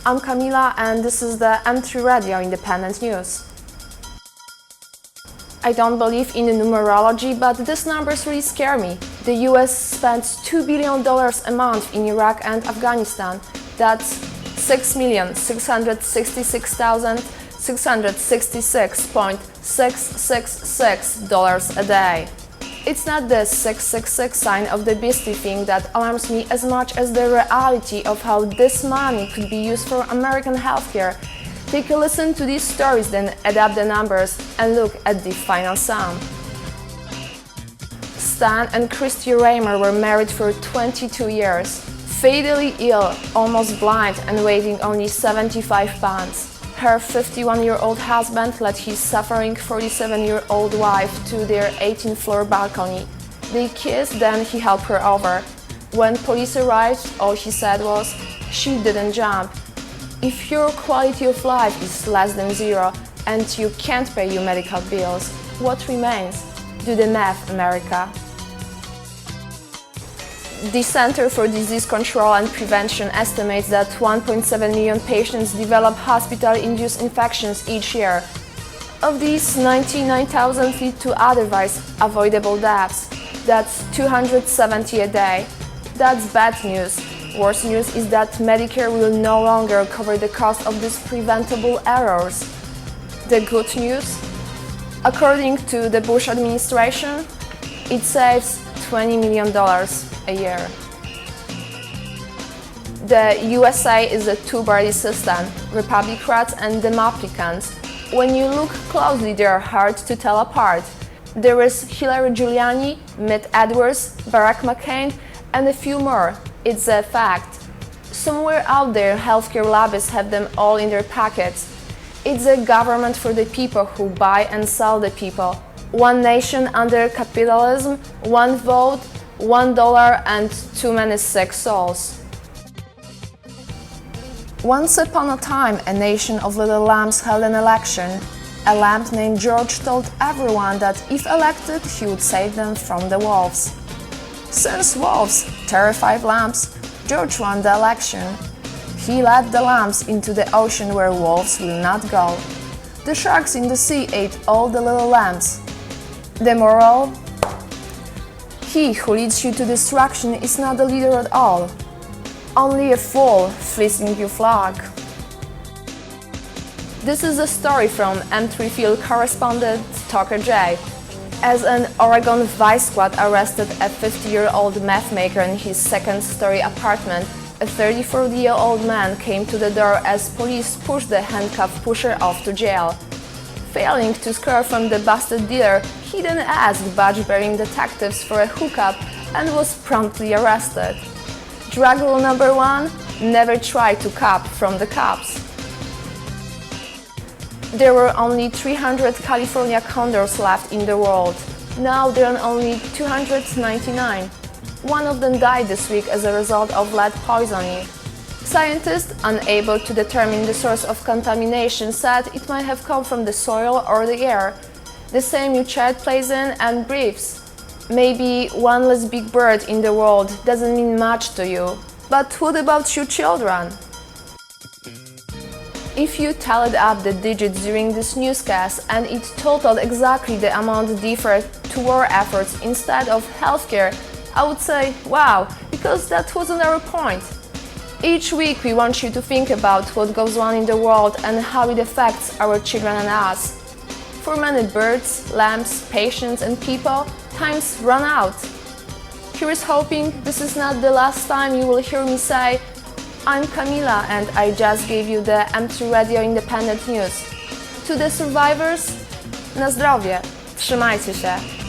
I'm Camila and this is the M3RADIO Independent News. I don't believe in numerology, but these numbers really scare me. The US spends $2 billion a month in Iraq and Afghanistan. That's $6,666,666.666 a day. It's not the 666 sign of the beastie thing that alarms me as much as the reality of how this money could be used for American healthcare. Take a listen to these stories, then add up the numbers and look at the final sum. Stan and Christy Raymer were married for 22 years. Fatally ill, almost blind and weighing only 75 pounds. Her 51-year-old husband led his suffering 47-year-old wife to their 18th floor balcony. They kissed, then he helped her over. When police arrived, all he said was, "She didn't jump." If your quality of life is less than zero and you can't pay your medical bills, what remains? Do the math, America. The Center for Disease Control and Prevention estimates that 1.7 million patients develop hospital-induced infections each year. Of these, 99,000 lead to otherwise avoidable deaths. That's 270 a day. That's bad news. Worse news is that Medicare will no longer cover the cost of these preventable errors. The good news? According to the Bush administration, it saves $20 million a year. The USA is a two-party system, Republicrats and Demoplicans. When you look closely, they are hard to tell apart. There is Hillary Giuliani, Mitt Edwards, Barack McCain, and a few more. It's a fact. Somewhere out there, healthcare lobbies have them all in their pockets. It's a government for the people who buy and sell the people. One nation under capitalism, one vote, $1 and too many sick souls. Once upon a time, a nation of little lambs held an election. A lamb named George told everyone that if elected, he would save them from the wolves. Since wolves terrified lambs, George won the election. He led the lambs into the ocean where wolves will not go. The sharks in the sea ate all the little lambs. The moral? He who leads you to destruction is not a leader at all. Only a fool fleecing your flock. This is a story from M3 field correspondent Tucker J. As an Oregon Vice Squad arrested a 50-year-old meth maker in his second-story apartment, a 34-year-old man came to the door as police pushed the handcuffed pusher off to jail. Failing to score from the busted dealer, he then asked badge-bearing detectives for a hookup and was promptly arrested. Drug rule number 1: never try to cop from the cops. There were only 300 California condors left in the world. Now there are only 299. One of them died this week as a result of lead poisoning. Scientists, unable to determine the source of contamination, said it might have come from the soil or the air, the same your child plays in and breathes. Maybe one less big bird in the world doesn't mean much to you, but what about your children? If you tallied up the digits during this newscast and it totaled exactly the amount deferred to war efforts instead of healthcare, I would say, wow, because that wasn't our point. Each week we want you to think about what goes on in the world and how it affects our children and us. For many birds, lambs, patients and people, time's run out. Here's hoping this is not the last time you will hear me say, I'm Camila and I just gave you the M3RADIO Independent News. To the survivors, na zdrowie, trzymajcie się.